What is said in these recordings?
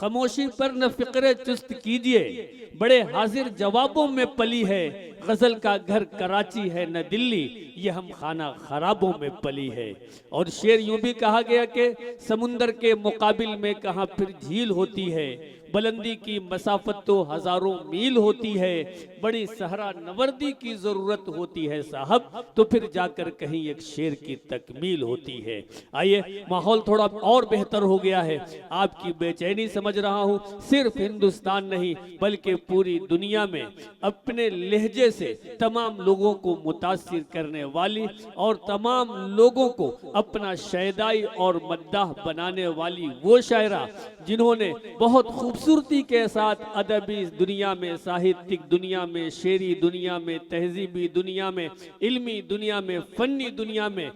खामोशी पर न फिक्रे चुस्त कीजिए, बड़े हाजिर जवाबों में पली है। गजल का घर कराची है न दिल्ली, ये हम खाना खराबों में पली है। और शेर यूं भी कहा गया कि समुंदर के मुकाबिल में कहाँ फिर झील होती है, बुलंदी की मसाफत तो हजारों मील होती है। बड़ी सहरा नवर्दी की जरूरत होती है साहब, तो फिर जाकर कहीं एक शेर की तकमील होती है। आइए, माहौल थोड़ा और बेहतर हो गया है। आपकी बेचैनी समझ रहा हूँ, सिर्फ हिंदुस्तान नहीं बल्कि पूरी दुनिया में अपने लहजे से तमाम लोगों को मुतासिर करने वाली और तमाम लोगों को अपना शैदाई और मद्दाह बनाने वाली वो शायरा जिन्होंने बहुत खूबसूरती के साथ अदबी दुनिया में, साहित्यिक दुनिया में, शेरी दुनिया में, तहजीबी दुनिया में, इल्मी दुनिया में, फन्नी दुनिया में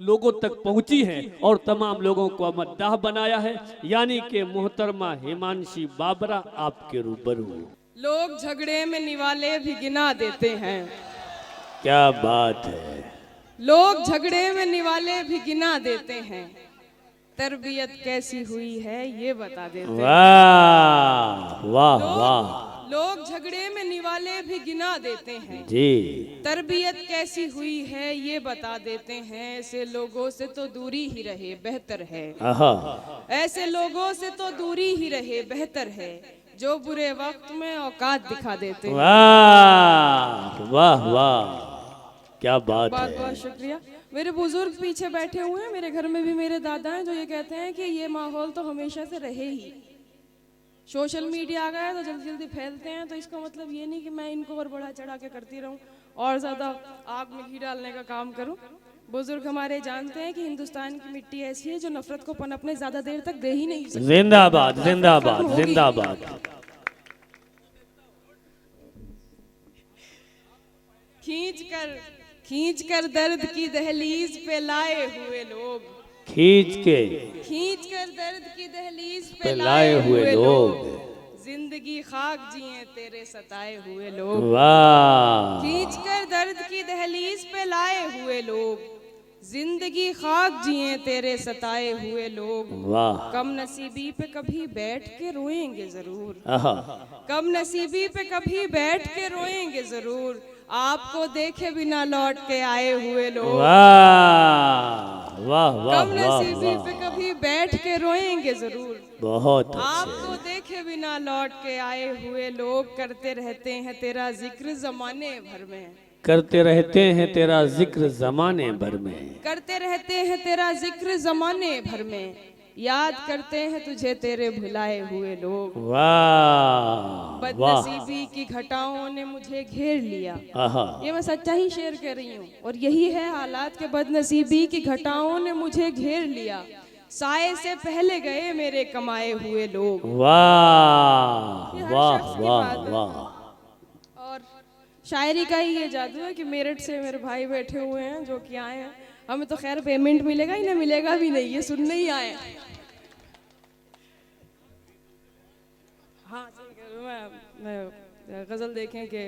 लोगों तक पहुंची हैं और तमाम लोगों को मद्दाह बनाया है, यानी कि मोहतरमा हिमांशी बाबरा आपके रूबरू। लोग झगड़े में निवाले भी गिना देते हैं। क्या बात है। लोग झगड़े में निवाले भी गिना देते हैं, तरबियत कैसी हुई है ये बता देते हैं। वाह वाह वाह। लोग झगड़े में निवाले भी गिना देते हैं जी, तरबियत कैसी हुई है ये बता देते हैं। ऐसे लोगों से तो दूरी ही रहे बेहतर है। ऐसे लोगों से तो दूरी ही रहे बेहतर है, जो बुरे वक्त में औकात दिखा देते हैं। वाह वाह वाह, क्या बात बहुत है। बहुत शुक्रिया। मेरे बुजुर्ग पीछे बैठे हुए हैं, मेरे घर में भी मेरे दादा हैं जो ये कहते हैं कि ये माहौल तो हमेशा से रहे ही। सोशल मीडिया आ गया तो जल्दी जल्दी फैलते हैं, तो इसका मतलब ये नहीं कि मैं इनको और बढ़ा चढ़ा के करती रहूं और ज्यादा आग में घी डालने का काम करूं। बुजुर्ग हमारे जानते हैं कि हिंदुस्तान की मिट्टी ऐसी है जो नफरत को पनपने ज्यादा देर तक दे ही नहीं सकती। जिंदाबाद जिंदाबाद जिंदाबाद। खींच कर दर्द की दहलीज पे लाए हुए लोग, खींच कर दर्द की दहलीज पे लाए हुए लोग, जिंदगी खाक जिए तेरे सताए हुए लोग। वाह। खींच कर दर्द की दहलीज पे लाए हुए लोग, जिंदगी खाक जिए तेरे सताए हुए लोग। वाह। कम नसीबी पे कभी बैठ के रोएंगे जरूर, आहा। कम नसीबी पे कभी बैठ के रोएंगे जरूर, आपको देखे बिना लौट के आए हुए लोग। वाह वाह वाह। कम नसीबी पे कभी बैठ के रोएंगे जरूर, बहुत आपको देखे बिना लौट के आए हुए लोग। करते रहते हैं तेरा जिक्र जमाने भर में, करते रहते हैं तेरा जिक्र जमाने भर में, करते रहते हैं तेरा जिक्र जमाने भर में, याद करते हैं तुझे तेरे भुलाए हुए लोग। वाह। बदनसीबी की घटाओं ने मुझे घेर लिया, ये मैं सच्चा ही शेर कह रही हूँ, और यही है हालात के बदनसीबी की घटाओं ने मुझे घेर लिया, साए से पहले गए मेरे कमाए हुए लोग। वाह वाह वाह वाह। और शायरी का ही ये जादू है कि मेरठ से मेरे भाई बैठे हुए हैं जो कि आए हैं। हमें तो खैर पेमेंट मिलेगा ही, इन्हें मिलेगा भी नहीं, ये सुनने ही आए। हाँ मैं गजल देखें कि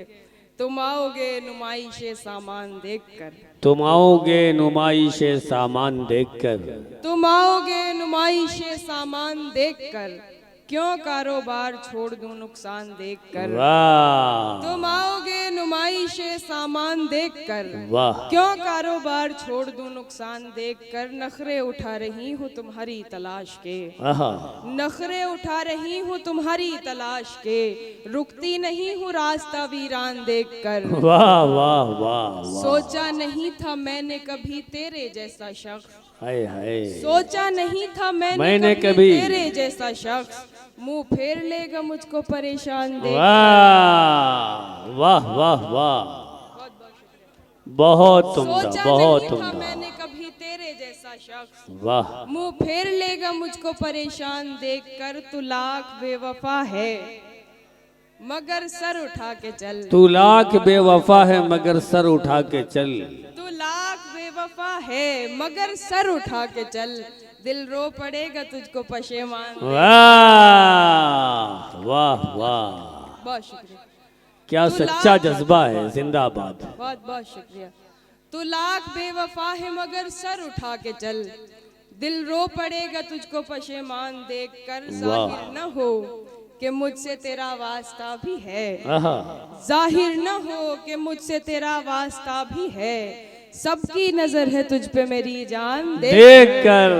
तुम आओगे नुमाइशे सामान देखकर, तुम आओगे नुमाइशे सामान देखकर, तुम आओगे नुमाइशे सामान देखकर, क्यों कारोबार छोड़ दूं नुकसान देखकर। वाह। तुम आओगे नुमाइशे सामान देखकर, वाह। क्यों कारोबार छोड़ दूं नुकसान देखकर। नखरे उठा रही हूँ तुम्हारी तलाश के, नखरे उठा रही हूँ तुम्हारी तलाश के, रुकती नहीं हूँ रास्ता वीरान देखकर। वाह वाह वाह। सोचा नहीं था मैंने कभी तेरे जैसा शख्स, हाय हाय। सोचा नहीं था मैंने कभी तेरे जैसा शख्स, मुंह फेर लेगा मुझको परेशान देख। वाह वाह वाह वाह। बहुत उम्दा, बहुत उम्दा। मैंने कभी तेरे जैसा शख्स, वाह। मुंह फेर लेगा मुझको परेशान देखकर। तू लाख बेवफा है मगर सर उठा के चल, तू लाख बेवफा है मगर सर उठा के चल, तू लाख बेवफा है मगर सर उठा के चल, दिल रो पड़ेगा तुझको पशेमान। वाह वाह वाह। बहुत शुक्रिया। क्या सच्चा जज्बा है। जिंदाबाद। बहुत बहुत शुक्रिया। तू लाख बेवफा है मगर सर उठा के चल, दिल रो पड़ेगा तुझको पशेमान देख कर, वाह। जाहिर न हो कि मुझसे तेरा वास्ता भी है, आहा, जाहिर न हो कि मुझसे तेरा वास्ता भी है, सबकी नजर है तुझ पे मेरी जान देख कर।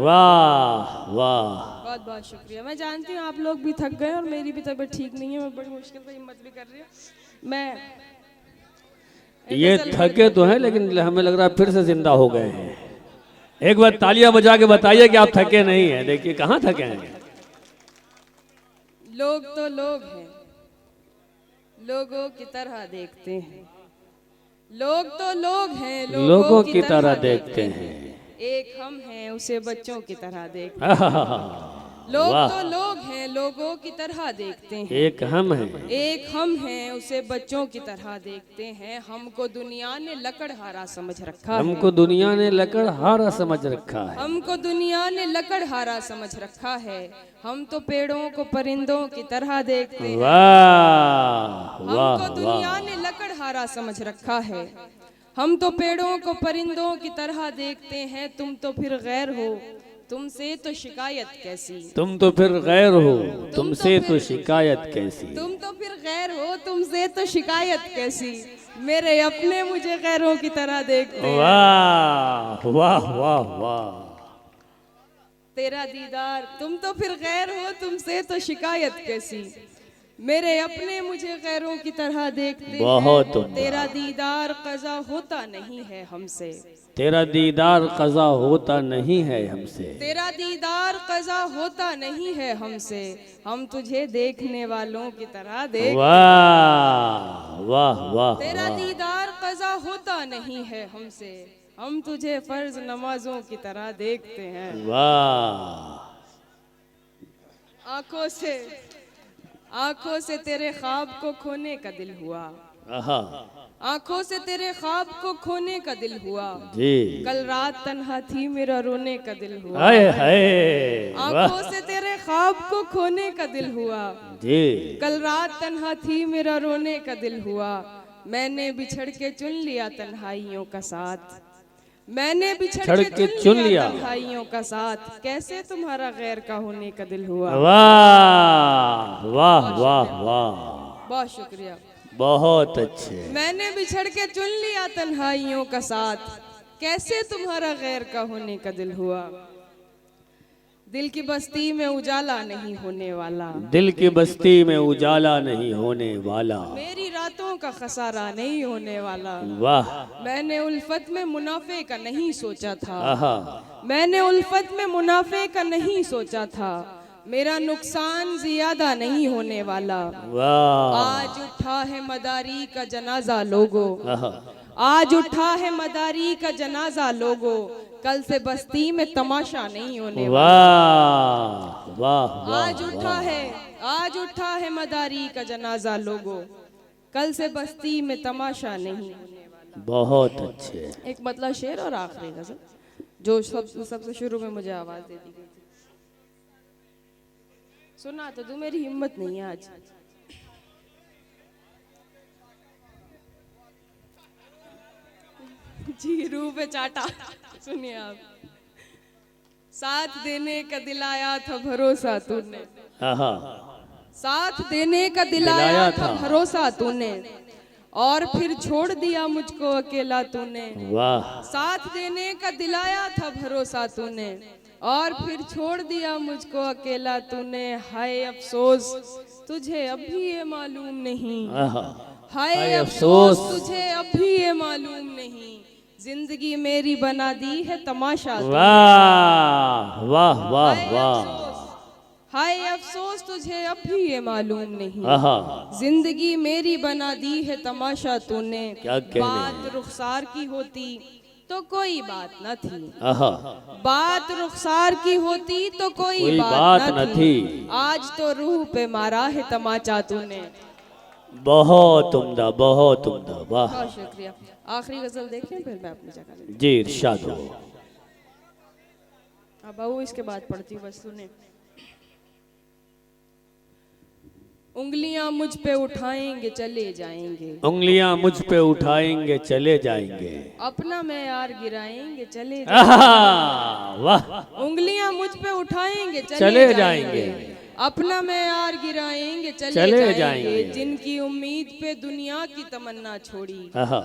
वाह वाह। बहुत बहुत शुक्रिया। मैं जानती हूँ आप लोग भी थक गए और मेरी भी तबीयत ठीक नहीं है, मैं बड़ी मुश्किल से हिम्मत भी कर रही हूँ। मैं ये थके तो हैं लेकिन हमें लग रहा है फिर से जिंदा हो गए हैं। एक बार तालियां बजा के बताइए कि आप थके नहीं हैं। देखिए कहाँ थके हैं। लोग तो लोग हैं, लोगों की तरह देखते हैं, लोग तो लोग हैं, लोगों की तरह देखते हैं। एक हम हैं उसे बच्चों की तरह देखते हैं। आहा, लोग वाह। तो लोग हैं, लोगों की तरह देखते हैं, एक हम हैं। एक हम हैं उसे बच्चों की तरह देखते हैं। हमको दुनिया ने लकड़हारा समझ रखा है, हमको दुनिया ने लकड़हारा समझ रखा है। हमको दुनिया ने लकड़हारा समझ रखा है। हम तो पेड़ों को परिंदों की तरह देखते हैं, वाह हमको वाह दुनिया वाह। ने लकड़हारा समझ रखा है। हम तो पेड़ों को परिंदों की तरह देखते हैं। तुम तो फिर गैर हो, तुमसे तो शिकायत कैसी, तुम तो फिर गैर हो, तुमसे तो शिकायत कैसी। तुम तो फिर गैर हो, तुमसे तो शिकायत कैसी, मेरे अपने मुझे गैरों की तरह देखते हैं। वाह वाह वाह वाह। तेरा दीदार, तुम तो फिर गैर हो, तुमसे तो शिकायत कैसी, मेरे अपने मुझे गैरों की तरह देखते बहुत हैं। उम्दा। तेरा दीदार कज़ा होता नहीं है हमसे, तेरा दीदार कज़ा होता नहीं है हमसे, तेरा दीदार कज़ा होता नहीं है हमसे, हम तुझे देखने वालों की तरह देख। वाह वाह वाह तेरा वाह। दीदार कज़ा होता नहीं है हमसे, हम तुझे फर्ज नमाजों की तरह देखते हैं। वाह। आंखों से तेरे ख्वाब को खोने का दिल हुआ, आहा, आंखों से तेरे ख्वाब को खोने का दिल हुआ, जी। कल रात तन्हा थी मेरा रोने का दिल हुआ। हाय हाय। आंखों से तेरे ख्वाब को खोने का दिल हुआ, जी। कल रात तन्हा थी मेरा रोने का दिल हुआ, मैंने बिछड़ के चुन लिया तन्हाइयों का साथ, मैंने बिछड़ के चुन लिया तन्हाइयों का साथ, कैसे तुम्हारा गैर का होने का दिल हुआ। वाह वाह वाह वाह। बहुत शुक्रिया। बहुत अच्छे। मैंने बिछड़ के चुन लिया तन्हाइयों का साथ, कैसे तुम्हारा गैर का होने का दिल हुआ। दिल की बस्ती में उजाला नहीं होने वाला, दिल की बस्ती में उजाला नहीं होने वाला, मेरी रातों का खसारा नहीं होने वाला। वाह। मैंने उल्फत में मुनाफे का नहीं सोचा था, आहा, मैंने उल्फत में मुनाफे का नहीं सोचा था, मेरा नुकसान ज्यादा नहीं होने वाला। वाह। आज उठा है मदारी का जनाजा लोगो, आहा, आज उठा है मदारी का जनाजा लोगो, कल से बस्ती में तमाशा नहीं होने वाला। वाह वाह वाह। आज उठा है मदारी का जनाजा लोगो, कल से बस्ती में तमाशा नहीं होने वाला। बहुत अच्छे। एक मतलब शेर और आखिरी गजल जो सबसे शुरू में मुझे आवाज दे दी गई थी, सुना तो तू, मेरी हिम्मत नहीं है आज। जी रूह पे चाटा। सुनिए आप। साथ देने का दिलाया था भरोसा तूने, आहा, साथ देने का दिलाया था भरोसा तूने, और फिर छोड़ दिया मुझको अकेला तूने। वाह। साथ देने का दिलाया था भरोसा तूने, और फिर छोड़ दिया मुझको अकेला तूने। हाय अफसोस तुझे अभी ये मालूम नहीं, आहा, हाय अफसोस तुझे अभी ये मालूम नहीं, जिंदगी मेरी बना दी है तमाशा तूने। वाह वाह वाह वाह। हाय अफसोस तुझे अभी ये मालूम नहीं, आहा, जिंदगी मेरी बना दी है तमाशा तूने। क्या कहने। बात रुखसार की होती तो कोई बात न थी, आहा, बात रुखसार की होती तो कोई कोई बात बात न न थी, थी। आज तो रूह पे मारा है तमाचा तूने। बहुत उम्दा, बहुत उम्दा। वाह। बहुत शुक्रिया। आखिरी गजल देखें फिर मैं अपनी जगह लेती जी इरशाद हो। हूँ। अब बहू इसके बाद पढ़ती हूँ, बस सुने। उंगलियां मुझ पे उठाएंगे चले जाएंगे, उंगलियां मुझ पे उठाएंगे चले जाएंगे। अपना मैं यार गिराएंगे चले आहा, जाएंगे। वाह। उंगलियां मुझ पे उठाएंगे चले चले जाएंगे। जाएंगे, अपना मैं यार गिराएंगे चले चले जाएंगे। जाएंगे। जिनकी उम्मीद पे दुनिया की तमन्ना छोड़ी, आहा,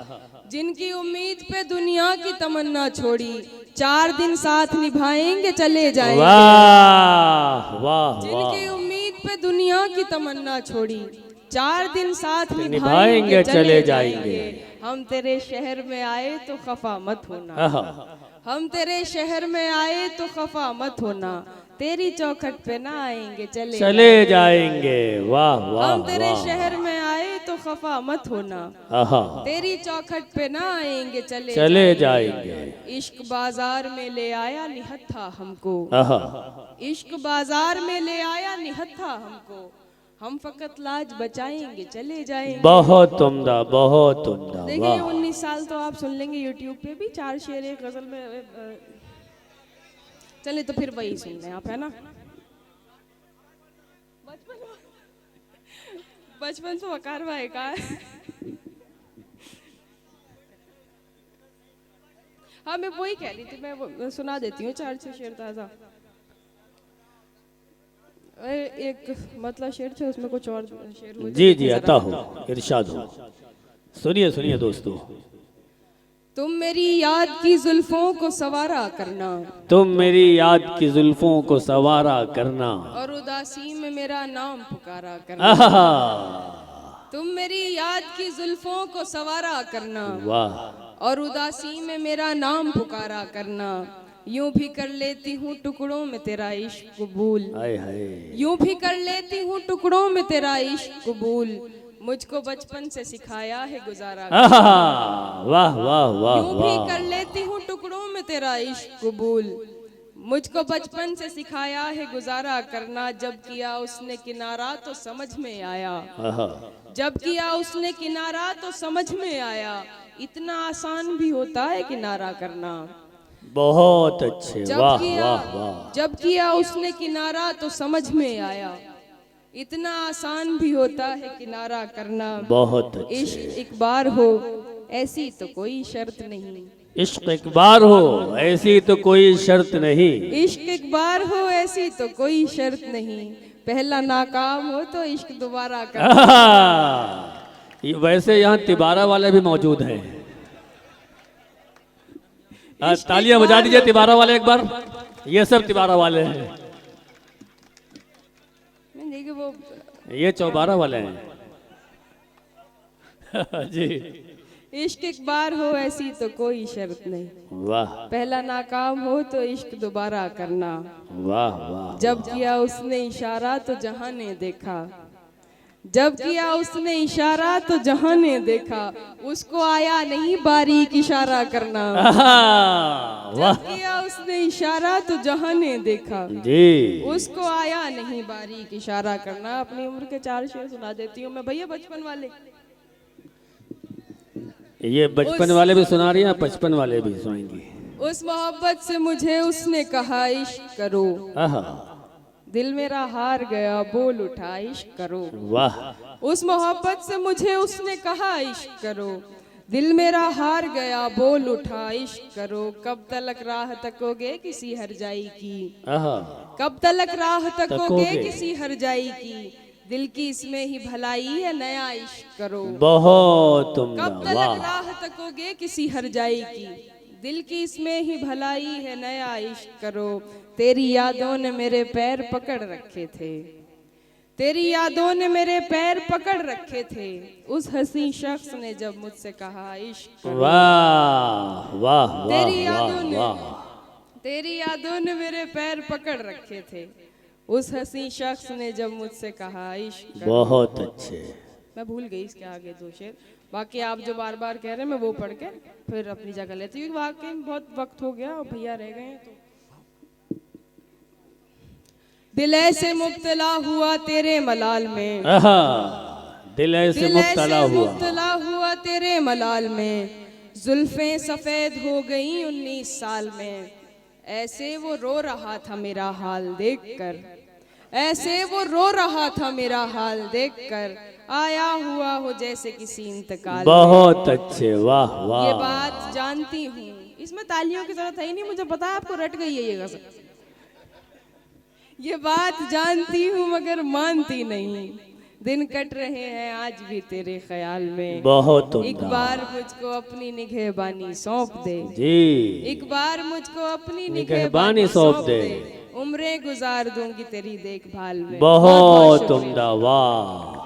जिनकी उम्मीद पे दुनिया की तमन्ना छोड़ी, 4 दिन साथ निभाएंगे चले जाएंगे। वाह वाह जिनकी उम्मीद पे दुनिया की तमन्ना छोड़ी, 4 दिन साथ निभाएंगे निभाएंगे चले चले जाएंगे। जाएंगे। हम तेरे शहर में आए तो खफा मत होना, आहा, हम तेरे शहर में आए तो खफा मत होना, तेरी चौखट पे ना आएंगे चले चले जाएंगे। वाह वाह हम तेरे वाह। शहर में आए तो खफा मत होना, आहा, तेरी चौखट पे ना आएंगे चले चले जाएंगे। इश्क बाजार में ले आया निहत्था हमको, आहा, इश्क बाजार में ले आया निहत्था हमको, हम फकत लाज बचाएंगे चले जाएंगे। बहुत उम्दा, बहुत उम्दा। देखिए वाह 19 साल तो आप सुन लेंगे यूट्यूब पे भी, 4 शेर एक गजल में चले तो फिर वही सुन लें आप, है ना। बचपन से वकार भाई का हाँ मैं वही कह रही थी, मैं सुना देती हूँ 4 शेर ताजा। एक मतलब शेर थे उसमें कुछ और शेर हुए। जी जी, अता हो, इरशाद हो। सुनिए सुनिए दोस्तों। तुम मेरी याद की जुल्फों को सवारा करना, तुम मेरी याद की जुल्फों को सवारा करना, और उदासी में मेरा नाम पुकारा करना। आहा, तुम मेरी याद की जुल्फों को सवारा करना, वाह, और उदासी में मेरा नाम पुकारा करना। यूं भी कर लेती हूँ टुकड़ों में तेरा इश्क कबूल, हाय हाय, यूं भी कर लेती हूँ टुकड़ों में तेरा इश्क कबूल, मुझको बचपन से सिखाया है गुजारा। आहा, वाह वाह वाह यूं भी वाह। कर लेती हूँ टुकड़ों में तेरा इश्क कबूल, मुझको बचपन से सिखाया है गुजारा करना। जब किया उसने किनारा तो समझ में आया, आहा, जब किया उसने किनारा तो समझ में आया, इतना आसान भी होता है किनारा करना। बहुत अच्छे। जब वाह किया वाह वाह। जब किया उसने किनारा तो समझ में आया, इतना आसान भी होता है किनारा करना। बहुत अच्छे। इश्क एक बार हो ऐसी तो कोई शर्त नहीं, इश्क एक बार हो ऐसी तो कोई शर्त नहीं, इश्क एक बार हो ऐसी तो कोई शर्त नहीं, पहला नाकाम हो तो इश्क दोबारा करना। आहा, वैसे यहाँ तिबारा वाले भी मौजूद हैं। तालियां बजा दीजिए तिबारा वाले एक बार। ये सब तिबारा वाले हैं, देखिए वो ये चौबारा वाले हैं। जी, इश्क एक बार हो ऐसी तो कोई शर्त नहीं, वाह पहला नाकाम हो तो इश्क दोबारा करना। वाह वाह। जब किया उसने इशारा तो जहां ने देखा, जब किया उसने इशारा तो जहां ने देखा, उसको आया नहीं बारीक इशारा करना। आहा, वाह जब किया उसने इशारा तो जहां ने देखा, जी। उसको आया नहीं बारीक इशारा करना। अपनी उम्र के 4 शेर सुना देती हूँ मैं भैया, बचपन वाले। ये बचपन वाले भी सुना रही हैं, 55 वाले भी सुनाएंगी। उस मोहब्बत से मुझे उसने कहा इश्क करो, आहा, दिल मेरा हार गया बोल उठा इश्क करो। वाह, उस मोहब्बत से मुझे उसने कहा इश्क करो, दिल मेरा हार गया बोल उठा इश्क करो। कब तलक राह तकोगे किसी हरजाई की, आहा, कब तलक राह तकोगे तकोगे। किसी हरजाई की, दिल की इसमें ही भलाई है नया इश्क करो। बहुत उम्दा। कब तलक वाह, राह तकोगे किसी हरजाई की, दिल की इसमें ही भलाई है नया इश्क करो। तेरी यादों ने मेरे पैर पकड़ रखे थे, तेरी यादों ने मेरे पैर पकड़ रखे थे, उस हसी शख्स ने जब मुझसे कहा इश्क करो। वाह वाह तेरी वाह यादों ने वाह। तेरी यादों ने मेरे पैर पकड़ रखे थे, उस हसी शख्स ने जब मुझसे कहा इश्क करो। बहुत अच्छे। मैं भूल गई इसके आगे 2 शेर, बाकी आप जो बार बार कह रहे हैं मैं वो पढ़ के फिर अपनी जगह लेती हूँ, वाकई में बहुत वक्त हो गया और भैया रह गए हैं तो। दिल ऐसे मुब्तला हुआ तेरे मलाल में, आहा, दिल ऐसे दिल मुब्तला ऐसे हुआ। मुब्तला हुआ तेरे मलाल में, जुल्फें सफेद हो गई 19 साल में, ऐसे वो रो रहा था मेरा हाल देखकर, ऐसे वो रो रहा था मेरा हाल देखकर, आया हुआ हो जैसे किसी इंतकाल में। बहुत अच्छे, वाह ये वाह। बात जानती हूँ, इसमें तालियों की जरूरत है ही नहीं, मुझे पता है आपको रट गई है ये गजल। ये बात जानती हूँ मगर मानती नहीं, दिन कट रहे हैं आज भी तेरे ख्याल में। बहुत एक उम्दा बार मुझको अपनी निगहबानी सौंप दे, जी, एक बार मुझको अपनी निगहबानी निगहबानी सौंप सौंप दे। दे, उम्रें गुजार दूंगी तेरी देखभाल में। बहुत शुक्रिया। उम्दा, वाह।